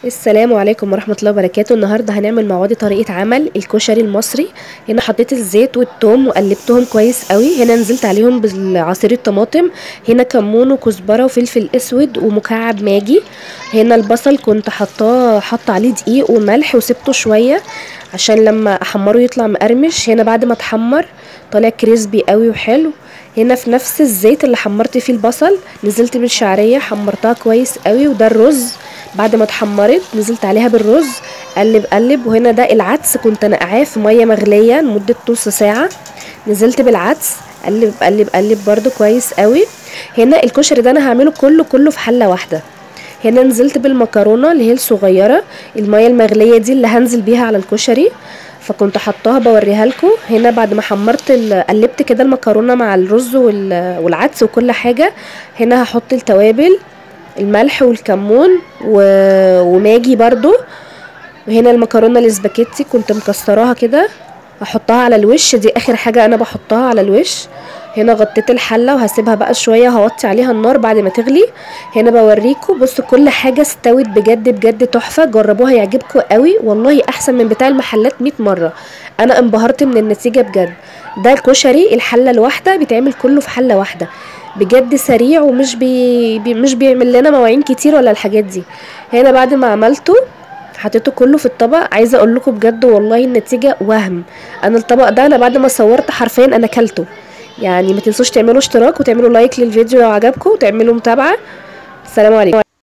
السلام عليكم ورحمة الله وبركاته. النهاردة هنعمل مع بعض طريقة عمل الكشري المصري. هنا حطيت الزيت والثوم وقلبتهم كويس قوي. هنا نزلت عليهم بعصير الطماطم، هنا كمون وكزبرة وفلفل اسود ومكعب ماجي. هنا البصل كنت حاطه عليه دقيق وملح وسبته شوية عشان لما احمره يطلع مقرمش. هنا بعد ما اتحمر طالع كريسبي قوي وحلو. هنا في نفس الزيت اللي حمرت فيه البصل نزلت بالشعرية حمرتها كويس قوي. وده الرز، بعد ما اتحمرت نزلت عليها بالرز قلب قلب. وهنا ده العدس كنت نقعاه في ميه مغليه لمده نص ساعه، نزلت بالعدس قلب قلب قلب برده كويس قوي. هنا الكشري ده انا هعمله كله في حله واحده. هنا نزلت بالمكرونه اللي هي الصغيره، الميه المغليه دي اللي هنزل بيها على الكشري، فكنت حطاها بوريها لكم. هنا بعد ما حمرت قلبت كده المكرونه مع الرز والعدس وكل حاجه. هنا هحط التوابل، الملح والكمون وماجي برضو. وهنا المكرونه الاسباجيتي كنت مكسراها كده هحطها على الوش، دي اخر حاجه انا بحطها على الوش. هنا غطيت الحله وهسيبها بقى شويه، هوطي عليها النار بعد ما تغلي. هنا بوريكم، بصوا كل حاجه استوت بجد بجد تحفه، جربوها يعجبكم قوي والله، احسن من بتاع المحلات 100 مره. انا انبهرت من النتيجه بجد. ده الكشري الحله الواحده بيتعمل كله في حله واحده، بجد سريع ومش مش بيعمل لنا مواعين كتير ولا الحاجات دي. هنا بعد ما عملته حطيته كله في الطبق. عايزه اقول لكم بجد والله النتيجه وهم. انا الطبق ده انا بعد ما صورت حرفيا انا اكلته. يعني ما تنسوش تعملوا اشتراك وتعملوا لايك للفيديو لو عجبكم وتعملوا متابعه. السلام عليكم.